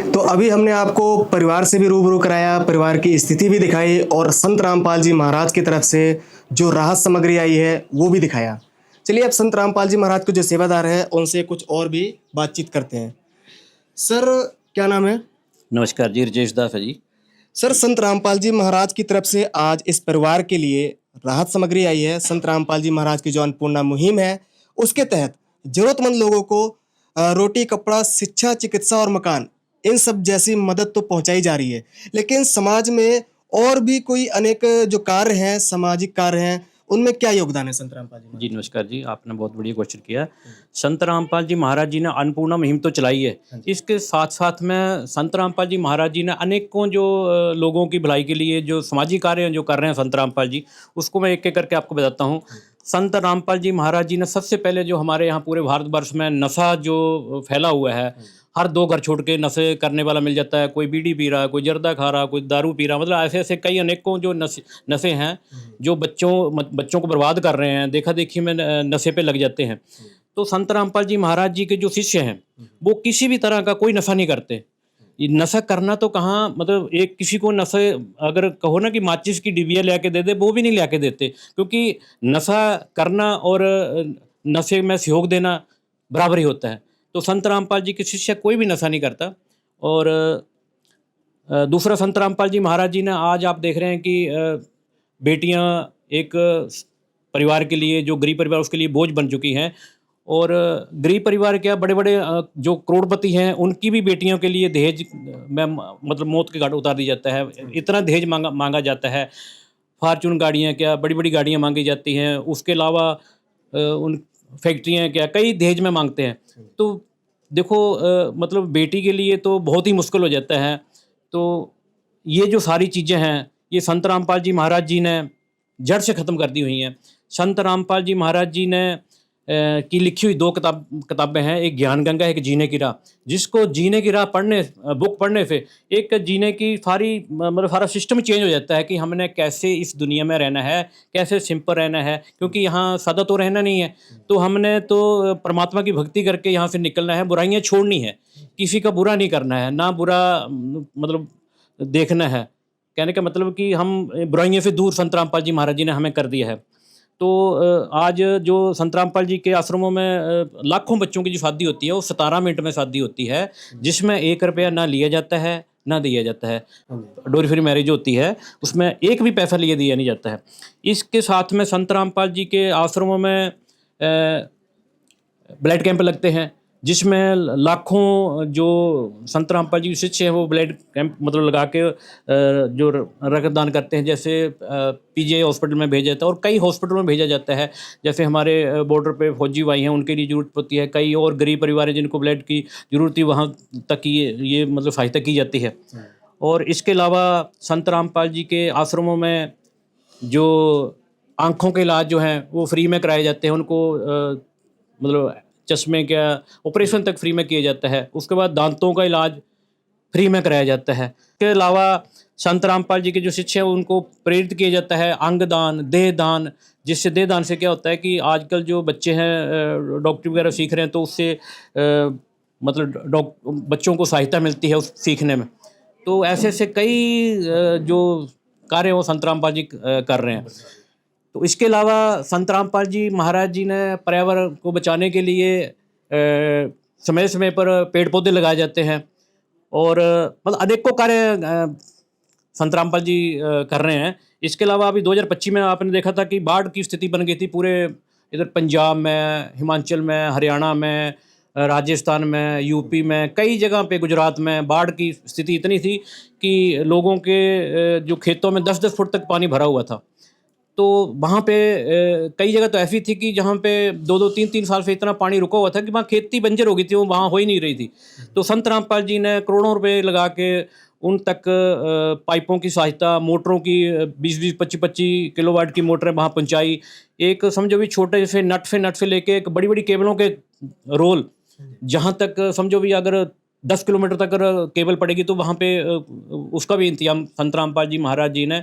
तो अभी हमने आपको परिवार से भी रूबरू कराया, परिवार की स्थिति भी दिखाई और संत रामपाल जी महाराज की तरफ से जो राहत सामग्री आई है वो भी दिखाया। चलिए अब संत रामपाल जी महाराज के जो सेवादार हैं उनसे कुछ और भी बातचीत करते हैं। सर, क्या नाम है? नमस्कार जी, राजेश दास है जी। सर, संत रामपाल जी महाराज की तरफ से आज इस परिवार के लिए राहत सामग्री आई है। संत रामपाल जी महाराज की जो अन्नपूर्णा मुहिम है उसके तहत जरूरतमंद लोगों को रोटी, कपड़ा, शिक्षा, चिकित्सा और मकान, इन सब जैसी मदद तो पहुंचाई जा रही है, लेकिन समाज में और भी कोई अनेक जो कार्य हैं, सामाजिक कार्य हैं, उनमें क्या योगदान है संत रामपाल जी? जी नमस्कार जी, आपने बहुत बढ़िया क्वेश्चन किया। संत रामपाल जी महाराज जी ने अन्नपूर्णा मुहिम तो चलाई है, इसके साथ साथ में संत रामपाल जी महाराज जी ने अनेकों जो लोगों की भलाई के लिए जो सामाजिक कार्य जो कर रहे हैं संत रामपाल जी, उसको मैं एक एक करके आपको बताता हूँ। संत रामपाल जी महाराज जी ने सबसे पहले जो हमारे यहाँ पूरे भारतवर्ष में नशा जो फैला हुआ है, हर 2 घर छोड़ के नशे करने वाला मिल जाता है। कोई बीड़ी पी रहा, कोई जर्दा खा रहा, कोई दारू पी रहा, मतलब ऐसे ऐसे कई अनेकों जो नशे हैं जो बच्चों को बर्बाद कर रहे हैं, देखा देखी में नशे पे लग जाते हैं। तो संत रामपाल जी महाराज जी के जो शिष्य हैं वो किसी भी तरह का कोई नशा नहीं करते। ये नशा करना तो कहाँ, मतलब एक किसी को नशे अगर कहो ना कि माचिस की डिबिया ला के दे दे, वो भी नहीं ला के देते, क्योंकि नशा करना और नशे में सहयोग देना बराबर ही होता है। तो संत रामपाल जी के शिष्य कोई भी नशा नहीं करता। और दूसरा, संत रामपाल जी महाराज जी ने आज आप देख रहे हैं कि बेटियां एक परिवार के लिए, जो गरीब परिवार उसके लिए बोझ बन चुकी हैं। और गरीब परिवार क्या, बड़े बड़े जो करोड़पति हैं उनकी भी बेटियों के लिए दहेज में मतलब मौत के घाट उतार दी जाता है। इतना दहेज मांगा जाता है। फॉर्चून गाड़ियाँ क्या, बड़ी बड़ी गाड़ियाँ मांगी जाती हैं। उसके अलावा उन फैक्ट्रियाँ क्या, कई दहेज में मांगते हैं। तो देखो मतलब बेटी के लिए तो बहुत ही मुश्किल हो जाता है। तो ये जो सारी चीज़ें हैं, ये संत रामपाल जी महाराज जी ने, जो संत रामपाल जी महाराज जी ने आज आप देख रहे हैं कि बेटियां एक परिवार के लिए, जो गरीब परिवार उसके लिए बोझ बन चुकी हैं। और गरीब परिवार क्या, बड़े बड़े जो करोड़पति हैं उनकी भी बेटियों के लिए दहेज में मतलब मौत के घाट उतार दी जाता है। इतना दहेज मांगा जाता है। तो देखो मतलब बेटी के लिए तो बहुत ही मुश्किल हो जाता है। तो जड़ से ख़त्म कर दी हुई हैं। संत रामपाल जी महाराज जी ने की लिखी हुई 2 किताबें हैं, एक ज्ञान गंगा, एक जीने की राह, जिसको जीने की राह बुक पढ़ने से एक जीने की मतलब सारा सिस्टम चेंज हो जाता है कि हमने कैसे इस दुनिया में रहना है, कैसे सिंपल रहना है, क्योंकि यहाँ सदा तो रहना नहीं है। तो हमने तो परमात्मा की भक्ति करके यहाँ से निकलना है, बुराइयाँ छोड़नी है, किसी का बुरा नहीं करना है, ना बुरा मतलब देखना है। कहने का मतलब कि हम बुराइयों से दूर संत रामपाल जी महाराज जी ने हमें कर दिया है। तो आज जो संत रामपाल जी के आश्रमों में लाखों बच्चों की जो शादी होती है वो 17 मिनट में शादी होती है, जिसमें 1 रुपया ना लिया जाता है ना दिया जाता है। डोरी फ्री मैरिज होती है उसमें एक भी पैसा लिए दिया नहीं जाता है। इसके साथ में संत रामपाल जी के आश्रमों में ब्लड कैंप लगते हैं, जिसमें लाखों जो संत रामपाल जी के शिष्य हैं वो ब्लड कैंप मतलब लगा के जो रक्तदान करते हैं। जैसे पीजीआई हॉस्पिटल में भेजा जाता है और कई हॉस्पिटलों में भेजा जाता है। जैसे हमारे बॉर्डर पे फौजी भाई हैं, उनके लिए ज़रूरत पड़ती है। कई और गरीब परिवार हैं जिनको ब्लड की ज़रूरत थी, वहाँ तक ये मतलब सहायता की जाती है। और इसके अलावा संत रामपाल जी के आश्रमों में जो आँखों के इलाज जो हैं वो फ्री में कराए जाते हैं। उनको मतलब चश्मे का ऑपरेशन तक फ्री में किया जाता है। उसके बाद दांतों का इलाज फ्री में कराया जाता है। इसके अलावा संत रामपाल जी के जो शिष्य हैं उनको प्रेरित किया जाता है अंग दान, देह दान, जिससे देह दान से क्या होता है कि आजकल जो बच्चे हैं डॉक्टरी वगैरह सीख रहे हैं तो उससे मतलब बच्चों को सहायता मिलती है उस सीखने में। तो ऐसे ऐसे कई जो कार्य वो संत रामपाल जी कर रहे हैं। तो इसके अलावा संत रामपाल जी महाराज जी ने पर्यावरण को बचाने के लिए समय समय पर पेड़ पौधे लगाए जाते हैं और मतलब अनेकों कार्य संत रामपाल जी कर रहे हैं। इसके अलावा अभी 2025 में आपने देखा था कि बाढ़ की स्थिति बन गई थी पूरे इधर पंजाब में, हिमाचल में, हरियाणा में, राजस्थान में, यूपी में, कई जगह पे, गुजरात में बाढ़ की स्थिति इतनी थी कि लोगों के जो खेतों में 10-10 फुट तक पानी भरा हुआ था। तो वहाँ पे कई जगह तो ऐसी थी कि जहाँ पे 2-2, 3-3 साल से इतना पानी रुका हुआ था कि वहाँ खेती बंजर हो गई थी, वो वहाँ हो ही नहीं रही थी। तो संत रामपाल जी ने करोड़ों रुपए लगा के उन तक पाइपों की सहायता, मोटरों की 20-20, 25-25 किलोवाट की मोटरें वहाँ पहुँचाई। एक समझो भी छोटे से नट से लेके एक बड़ी बड़ी केबलों के रोल, जहाँ तक समझो भी अगर 10 किलोमीटर तक अगर केबल पड़ेगी तो वहाँ पे उसका भी इंतजाम संत रामपाल जी महाराज जी ने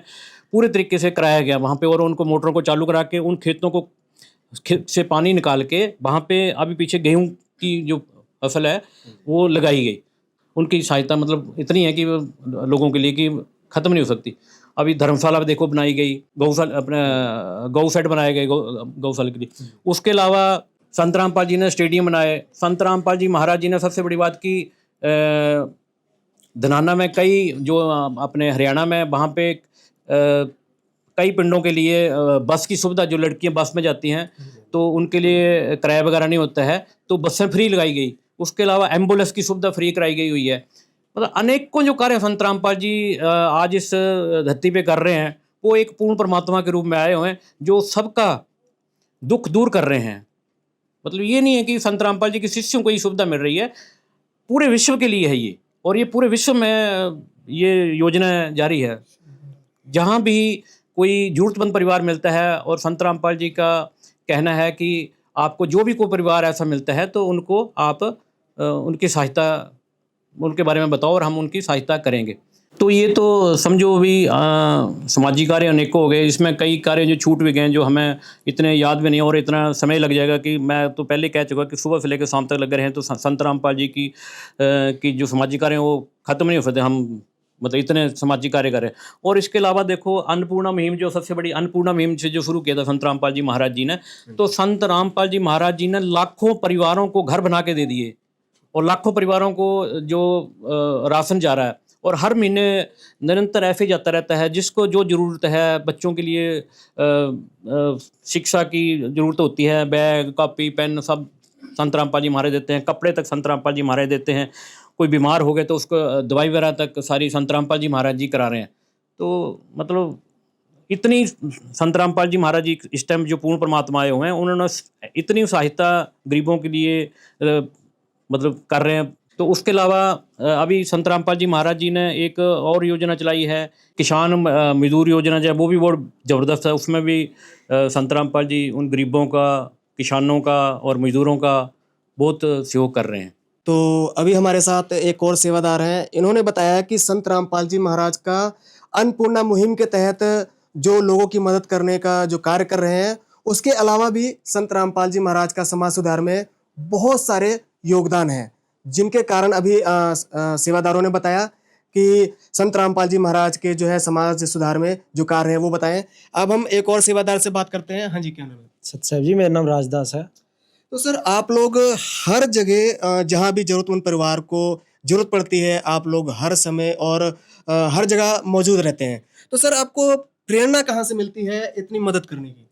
पूरे तरीके से कराया गया वहाँ पे। और उनको मोटरों को चालू करा के उन खेतों को से पानी निकाल के वहाँ पे अभी पीछे गेहूं की जो फसल है वो लगाई गई। उनकी सहायता मतलब इतनी है कि लोगों के लिए कि ख़त्म नहीं हो सकती। अभी धर्मशाला देखो बनाई गई, गौशाला अपने गौ सेट बनाए गए गौशाला के लिए। उसके अलावा संत रामपाल जी ने स्टेडियम बनाए। संत रामपाल जी महाराज जी ने सबसे बड़ी बात की धनाना में कई जो अपने हरियाणा में वहाँ पे कई पिंडों के लिए बस की सुविधा, जो लड़कियां बस में जाती हैं तो उनके लिए किराया वगैरह नहीं होता है तो बसें फ्री लगाई गई। उसके अलावा एम्बुलेंस की सुविधा फ्री कराई गई हुई है। मतलब अनेकों जो कार्य संत रामपाल जी आज इस धरती पे कर रहे हैं वो एक पूर्ण परमात्मा के रूप में आए हुए हैं जो सबका दुख दूर कर रहे हैं। मतलब ये नहीं है कि संत रामपाल जी के शिष्यों को ये सुविधा मिल रही है, पूरे विश्व के लिए है ये। और ये पूरे विश्व में ये योजना जारी है। जहाँ भी कोई जरूरतमंद परिवार मिलता है और संत रामपाल जी का कहना है कि आपको जो भी कोई परिवार ऐसा मिलता है तो उनको आप उनकी सहायता, उनके बारे में बताओ और हम उनकी सहायता करेंगे। तो ये तो समझो भी सामाजिक कार्य अनेकों हो गए। इसमें कई कार्य जो छूट भी गए जो हमें इतने याद भी नहीं और इतना समय लग जाएगा कि मैं तो पहले कह चुका कि सुबह से लेकर शाम तक लगे रहे हैं। तो संत रामपाल जी की जो सामाजिक कार्य हैं वो ख़त्म नहीं हो सकते। हम मतलब इतने सामाजिक कार्य करें। और इसके अलावा देखो अन्नपूर्णा मुहिम, जो सबसे बड़ी अन्नपूर्णा मुहिम से जो शुरू किया था संत रामपाल जी महाराज जी ने, तो संत रामपाल जी महाराज जी ने लाखों परिवारों को घर बना के दे दिए और लाखों परिवारों को जो राशन जा रहा है और हर महीने निरंतर ऐसे जाता रहता है। जिसको जो ज़रूरत है, बच्चों के लिए शिक्षा की ज़रूरत होती है, बैग, कॉपी, पेन सब संत रामपाल जी महाराज देते हैं। कपड़े तक संत रामपाल जी महाराज देते हैं। कोई बीमार हो गए तो उसको दवाई वगैरह तक सारी संत रामपाल जी महाराज जी करा रहे हैं। तो मतलब इतनी संत रामपाल जी महाराज जी इस टाइम जो पूर्ण परमात्मा आए हुए हैं, उन्होंने इतनी सहायता गरीबों के लिए मतलब कर रहे हैं तो उसके अलावा अभी संत रामपाल जी महाराज जी ने एक और योजना चलाई है, किसान मजदूर योजना जो है, वो भी बहुत ज़बरदस्त है। उसमें भी संत रामपाल जी उन गरीबों का, किसानों का और मजदूरों का बहुत सहयोग कर रहे हैं। तो अभी हमारे साथ एक और सेवादार हैं। इन्होंने बताया कि संत रामपाल जी महाराज का अन्नपूर्णा मुहिम के तहत जो लोगों की मदद करने का जो कार्य कर रहे हैं, उसके अलावा भी संत रामपाल जी महाराज का समाज सुधार में बहुत सारे योगदान हैं, जिनके कारण अभी सेवादारों ने बताया कि संत रामपाल जी महाराज के जो है समाज सुधार में जो कार्य है वो बताएं। अब हम एक और सेवादार से बात करते हैं। हाँ जी, क्या नाम है? सत साहब जी, मेरा नाम राजदास है। तो सर, आप लोग हर जगह जहाँ भी जरूरतमंद परिवार को जरूरत पड़ती है, आप लोग हर समय और हर जगह मौजूद रहते हैं। तो सर, आपको प्रेरणा कहाँ से मिलती है इतनी मदद करने की?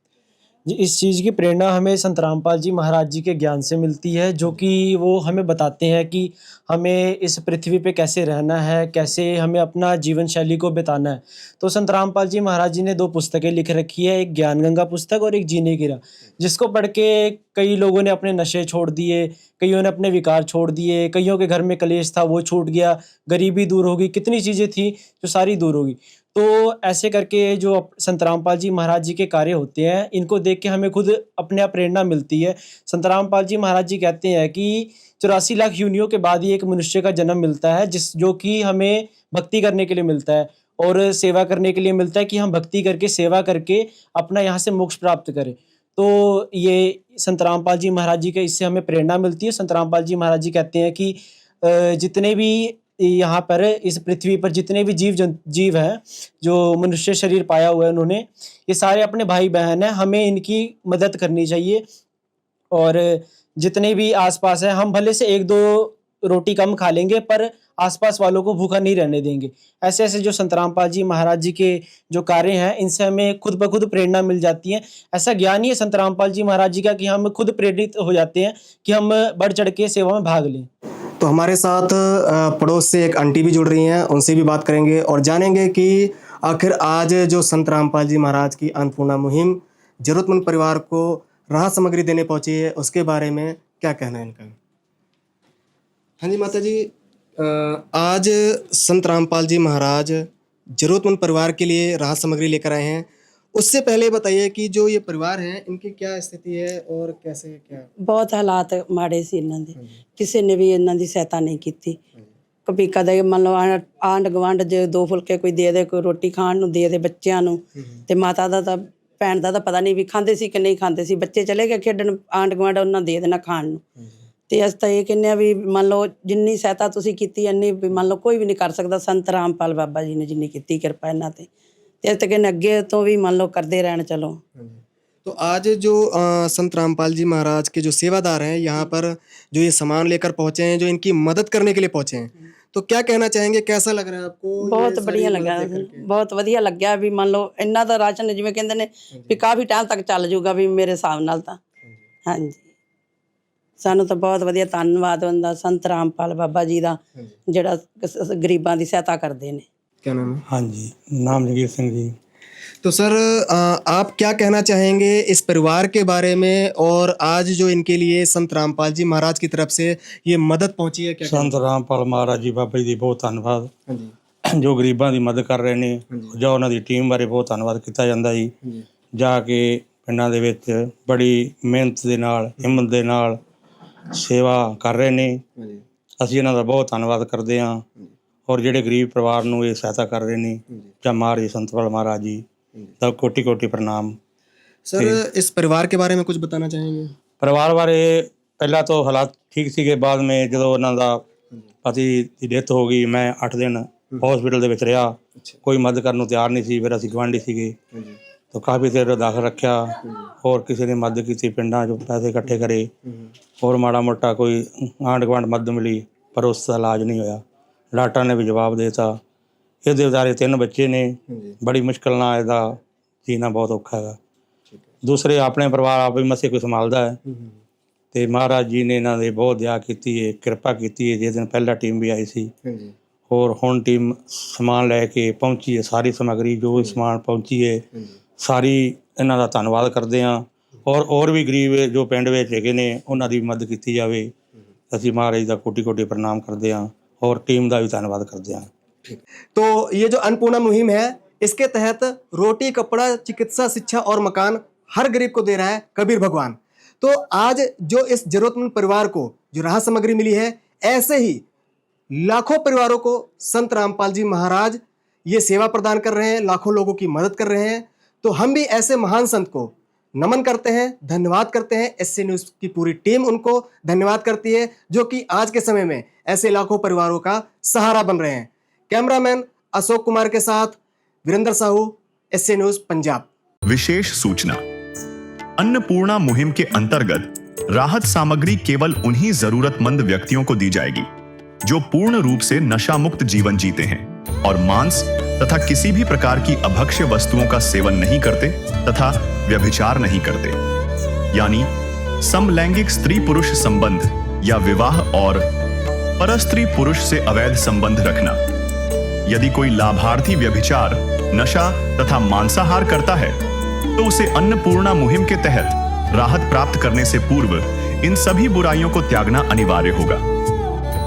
जी, इस चीज़ की प्रेरणा हमें संत रामपाल जी महाराज जी के ज्ञान से मिलती है, जो कि वो हमें बताते हैं कि हमें इस पृथ्वी पे कैसे रहना है, कैसे हमें अपना जीवन शैली को बिताना है। तो संत रामपाल जी महाराज जी ने 2 पुस्तकें लिख रखी है, एक ज्ञान गंगा पुस्तक और एक जीने की राह, जिसको पढ़ के कई लोगों ने अपने नशे छोड़ दिए, कईयों ने अपने विकार छोड़ दिए, कईयों के घर में कलेश था वो छूट गया, गरीबी दूर हो गई, कितनी चीज़ें थी जो सारी दूर हो गई। तो ऐसे करके जो संत रामपाल जी महाराज जी के कार्य होते हैं, इनको देख के हमें खुद अपने आप प्रेरणा मिलती है। संत रामपाल जी महाराज जी कहते हैं कि 84 लाख योनियों के बाद ही एक मनुष्य का जन्म मिलता है, जो कि हमें भक्ति करने के लिए मिलता है और सेवा करने के लिए मिलता है, कि हम भक्ति करके, सेवा करके अपना यहाँ से मोक्ष प्राप्त करें। तो ये संत रामपाल जी महाराज जी के इससे हमें प्रेरणा मिलती है। संत रामपाल जी महाराज जी कहते हैं कि जितने भी यहाँ पर इस पृथ्वी पर जितने भी जीव हैं, जो मनुष्य शरीर पाया हुआ है उन्होंने, ये सारे अपने भाई बहन हैं, हमें इनकी मदद करनी चाहिए। और जितने भी आसपास हैं, हम भले से 1-2 रोटी कम खा लेंगे, पर आसपास वालों को भूखा नहीं रहने देंगे। ऐसे ऐसे जो संत रामपाल जी महाराज जी के जो कार्य हैं, इनसे हमें खुद ब खुद प्रेरणा मिल जाती है। ऐसा ज्ञान ही है संत रामपाल जी महाराज जी का कि हम खुद प्रेरित हो जाते हैं कि हम बढ़ चढ़ के सेवा में भाग लें। तो हमारे साथ पड़ोस से एक आंटी भी जुड़ रही हैं, उनसे भी बात करेंगे और जानेंगे कि आखिर आज जो संत रामपाल जी महाराज की अन्नपूर्णा मुहिम जरूरतमंद परिवार को राहत सामग्री देने पहुंची है, उसके बारे में क्या कहना है इनका। हाँ जी माता जी, आज संत रामपाल जी महाराज जरूरतमंद परिवार के लिए राहत सामग्री लेकर आए हैं। उससे पहले बताइए कि जो ये परिवार हैं, इनकी क्या स्थिति है और कैसे क्या? बहुत हालात माड़े सी इन्हां दे, किसी ने भी इन्हां दी सहायता नहीं की। कभी कदे मान लो आंढ गवांढ जे 2 फुलके कोई दे दे, कोई रोटी खाण नूं दे दे बच्चिਆਂ ਨੂੰ, ਤੇ ਮਾਤਾ ਦਾ ਤਾਂ ਭੈਣ ਦਾ ਤਾਂ ਪਤਾ ਨਹੀਂ ਵੀ ਖਾਂਦੇ ਸੀ ਕਿ ਨਹੀਂ ਖਾਂਦੇ ਸੀ। ਬੱਚੇ ਚਲੇ ਗਏ ਖੇਡਣ, ਆਂਢ ਗਵਾਂਢ ਉਹਨਾਂ ਦੇ ਦੇਣਾ ਖਾਣ ਨੂੰ। ਤੇ ਅਸੀਂ ਤਾਂ ਇਹ ਕਹਿੰਦੇ ਆ ਵੀ ਮੰਨ ਲਓ ਜਿੰਨੀ ਸਹਾਇਤਾ ਤੁਸੀਂ ਕੀਤੀ, ਇੰਨੀ ਵੀ ਮੰਨ ਲਓ ਕੋਈ ਵੀ ਨਹੀਂ ਕਰ ਸਕਦਾ। ਸੰਤ ਰਾਮਪਾਲ ਬਾਬਾ ਜੀ ਨੇ ਜਿੰਨੀ ਕੀਤੀ ਕਿਰਪਾ ਇਹਨਾਂ ਤੇ, ਤੇ ਅਸੀਂ ਕਹਿੰਦੇ ਅੱਗੇ ਤੋਂ ਵੀ ਮੰਨ ਲਓ ਕਰਦੇ ਰਹਿਣ। चलो तो आज जो संत रामपाल जी महाराज के जो सेवादार हैं, यहाँ पर जो ये सामान लेकर पहुंचे हैं, जो इनकी मदद करने के लिए पहुंचे हैं, तो क्या कहना चाहेंगे, कैसा लग रहा है आपको? ਬਹੁਤ बढ़िया ਲੱਗਾ, ਬਹੁਤ ਵਧੀਆ ਲੱਗਿਆ ਵੀ ਮੰਨ ਲਓ ਇਹਨਾਂ ਦਾ ਰਾਸ਼ਨ ਜਿਵੇਂ ਕਹਿੰਦੇ ਨੇ ਵੀ ਕਾਫੀ ਟਾਈਮ ਤੱਕ ਚੱਲ ਜਾਊਗਾ ਵੀ ਮੇਰੇ ਹਿਸਾਬ ਨਾਲ ਤਾਂ। ਹਾਂਜੀ, ਸਾਨੂੰ ਤਾਂ ਬਹੁਤ ਵਧੀਆ ਧੰਨਵਾਦ ਹੁੰਦਾ ਸੰਤ ਰਾਮਪਾਲ ਬਾਬਾ ਜੀ ਦਾ, ਜਿਹੜਾ ਗਰੀਬਾਂ ਦੀ ਸਹਾਇਤਾ ਕਰਦੇ ਨੇ। क्या नाम है? हाँ जी, नाम जगीर सिंह जी। तो सर, आप क्या कहना चाहेंगे इस परिवार के बारे में, और आज जो इनके लिए संत रामपाल जी महाराज की तरफ से ये मदद पहुंची है? क्या संत रामपाल महाराज जी बाबा जी बहुत धन्यवाद, जो ਗਰੀਬਾਂ ਦੀ ਮਦਦ ਕਰ ਰਹੇ ਨੇ, ਜਾਂ ਉਹਨਾਂ ਦੀ ਟੀਮ ਬਾਰੇ ਬਹੁਤ ਧੰਨਵਾਦ ਕੀਤਾ ਜਾਂਦਾ ਜੀ। ਜਾ ਕੇ ਪਿੰਡਾਂ ਦੇ ਵਿੱਚ ਬੜੀ ਮਿਹਨਤ ਦੇ ਨਾਲ, ਹਿੰਮਤ ਦੇ ਨਾਲ ਸੇਵਾ ਕਰ ਰਹੇ ਨੇ। ਅਸੀਂ ਇਹਨਾਂ ਦਾ ਬਹੁਤ ਧੰਨਵਾਦ ਕਰਦੇ ਹਾਂ। और ਜਿਹੜੇ गरीब परिवार ਨੂੰ ਇਹ ਸਹਾਇਤਾ ਕਰ ਰਹੇ ਨੇ, ਜਾਂ महाराज संत पाल महाराज जी ਦਾ कोटि कोटि प्रणाम। सर, इस परिवार के बारे में कुछ बताना चाहेंगे? परिवार बारे ਪਹਿਲਾਂ तो हालात ठीक ਸੀਗੇ, बाद में ਜਦੋਂ ਉਹਨਾਂ ਦਾ ਪਤੀ ਦੀ ਡੈਥ ਹੋ ਗਈ, ਮੈਂ 8 ਦਿਨ ਹਸਪੀਟਲ ਦੇ ਵਿੱਚ ਰਿਹਾ, ਕੋਈ ਮਦਦ ਕਰਨ ਨੂੰ ਤਿਆਰ ਨਹੀਂ ਸੀ। ਫਿਰ ਅਸੀਂ ਗੁਆਂਢੀ ਸੀਗੇ, ਤਾਂ ਕਾਫੀ ਦੇਰ ਦਾਖਲ ਰੱਖਿਆ, ਹੋਰ ਕਿਸੇ ਨੇ ਮਦਦ ਕੀਤੀ, ਪਿੰਡਾਂ 'ਚੋਂ ਪੈਸੇ ਇਕੱਠੇ ਕਰੇ, ਹੋਰ ਮਾੜਾ ਮੋਟਾ ਕੋਈ ਆਂਢ ਗੁਆਂਢ ਮਦਦ ਮਿਲੀ, ਪਰ ਉਸ ਦਾ ਇਲਾਜ ਨਹੀਂ ਹੋਇਆ। ਡਾਕਟਰਾਂ ਨੇ ਵੀ ਜਵਾਬ ਦੇ ਦਿੱਤਾ। ਇਹਦੇ ਵਿਚਾਰੇ 3 ਬੱਚੇ ਨੇ, ਬੜੀ ਮੁਸ਼ਕਿਲ ਨਾਲ ਇਹਦਾ ਜੀਣਾ ਬਹੁਤ ਔਖਾ ਹੈਗਾ। ਦੂਸਰੇ ਆਪਣੇ ਪਰਿਵਾਰ ਆਪ ਵੀ ਮਸੇ ਕੋਈ ਸੰਭਾਲਦਾ ਹੈ, ਤੇ ਮਹਾਰਾਜ ਜੀ ਨੇ ਇਹਨਾਂ ਦੇ ਬਹੁਤ ਦਇਆ ਕੀਤੀ ਹੈ, ਕਿਰਪਾ ਕੀਤੀ ਹੈ। ਜਿਸ ਦਿਨ ਪਹਿਲਾਂ ਟੀਮ ਵੀ ਆਈ ਸੀ, ਹੋਰ ਹੁਣ ਟੀਮ ਸਮਾਨ ਲੈ ਕੇ ਪਹੁੰਚੀ ਹੈ, ਸਾਰੀ ਸਮੱਗਰੀ ਜੋ ਵੀ ਸਮਾਨ ਪਹੁੰਚੀ ਹੈ, ਸਾਰੀ ਇਹਨਾਂ ਦਾ ਧੰਨਵਾਦ ਕਰਦੇ ਹਾਂ। ਔਰ ਵੀ ਗਰੀਬ ਜੋ ਪਿੰਡ ਵਿੱਚ ਹੈਗੇ ਨੇ, ਉਹਨਾਂ ਦੀ ਮਦਦ ਕੀਤੀ ਜਾਵੇ। ਅਸੀਂ ਮਹਾਰਾਜ ਦਾ ਕੋटि कोटि प्रणाम करते हैं और टीम का भी धन्यवाद करते हैं। तो ये जो अन्नपूर्णा मुहिम है, इसके तहत रोटी, कपड़ा, चिकित्सा, शिक्षा और मकान हर गरीब को दे रहा है कबीर भगवान। तो आज जो इस जरूरतमंद परिवार को जो राहत सामग्री मिली है, ऐसे ही लाखों परिवारों को संत रामपाल जी महाराज ये सेवा प्रदान कर रहे हैं, लाखों लोगों की मदद कर रहे हैं। तो हम भी ऐसे महान संत को नमन करते हैं, धन्यवाद करते हैं। एसए न्यूज़ की पूरी टीम उनको धन्यवाद करती है, जो कि आज के समय में ऐसे लाखों परिवारों का सहारा बन रहे हैं। कैमरामैन अशोक कुमार के साथ वीरेंद्र साहू, एसए न्यूज़ पंजाब। विशेष सूचना, अन्नपूर्णा मुहिम के अंतर्गत राहत सामग्री केवल उन्हीं जरूरतमंद व्यक्तियों को दी जाएगी जो पूर्ण रूप से नशा मुक्त जीवन जीते हैं और मांस तथा किसी भी प्रकार की अभक्ष्य वस्तुओं का सेवन नहीं करते तथा व्यभिचार नहीं करते, यानी समलैंगिक स्त्री पुरुष संबंध या विवाह और परस्त्री पुरुष से अवैध संबंध रखना। यदि कोई लाभार्थी व्यभिचार, नशा तथा मांसाहार करता है तो उसे अन्नपूर्णा मुहिम के तहत राहत प्राप्त करने से पूर्व इन सभी बुराइयों को त्यागना अनिवार्य होगा।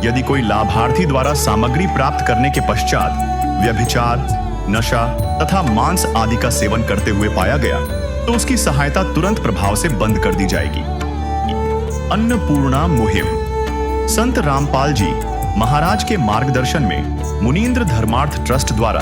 यदि कोई लाभार्थी द्वारा सामग्री प्राप्त करने के पश्चात व्यभिचार, नशा तथा मांस आदि का सेवन करते हुए पाया गया तो उसकी सहायता तुरंत प्रभाव से बंद कर दी जाएगी। अन्नपूर्णा मुहिम संत रामपाल जी महाराज के मार्गदर्शन में मुनींद्र धर्मार्थ ट्रस्ट द्वारा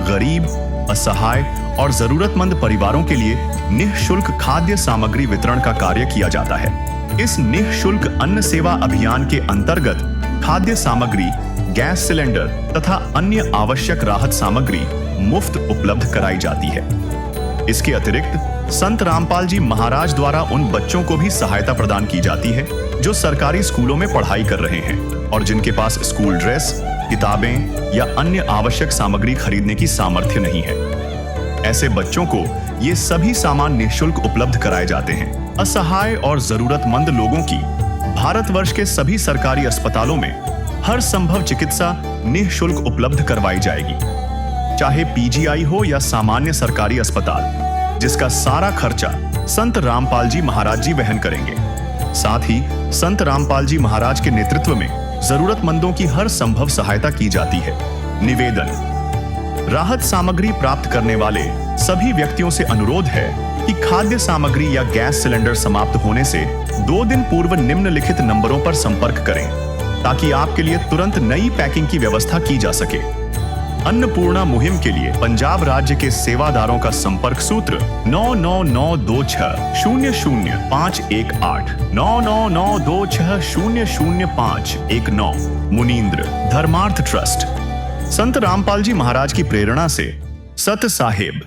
गरीब, असहाय और जरूरतमंद परिवारों के लिए निःशुल्क खाद्य सामग्री वितरण का कार्य किया जाता है। इस निःशुल्क अन्न सेवा अभियान के अंतर्गत खाद्य सामग्री, गैस सिलेंडर तथा अन्य आवश्यक राहत सामग्री मुफ्त उपलब्ध कराई जाती है। इसके अतिरिक्त संत रामपाल जी महाराज द्वारा उन बच्चों को भी सहायता प्रदान की जाती है जो सरकारी स्कूलों में पढ़ाई कर रहे हैं और जिनके पास स्कूल ड्रेस, किताबें या अन्य आवश्यक सामग्री खरीदने की सामर्थ्य नहीं है। ऐसे बच्चों को ये सभी सामान निःशुल्क उपलब्ध कराए जाते हैं। असहाय और जरूरतमंद लोगों की भारतवर्ष के सभी सरकारी अस्पतालों में हर संभव चिकित्सा निःशुल्क उपलब्ध करवाई जाएगी, चाहे पीजीआई हो या सामान्य सरकारी अस्पताल, जिसका सारा खर्चा संत रामपाल जी महाराज जी वहन करेंगे। साथ ही संत रामपाल जी महाराज के नेतृत्व में जरूरतमंदों की हर संभव सहायता की जाती है। निवेदन, राहत सामग्री प्राप्त करने वाले सभी व्यक्तियों से अनुरोध है कि खाद्य सामग्री या गैस सिलेंडर समाप्त होने से 2 दिन पूर्व निम्नलिखित नंबरों पर संपर्क करें ताकि आपके लिए तुरंत नई पैकिंग की व्यवस्था की जा सके। अन्नपूर्णा मुहिम के लिए पंजाब राज्य के सेवादारों का संपर्क सूत्र 9992600518 9992600519। मुनींद्र धर्मार्थ ट्रस्ट, संत रामपाल जी महाराज की प्रेरणा से सत साहेब।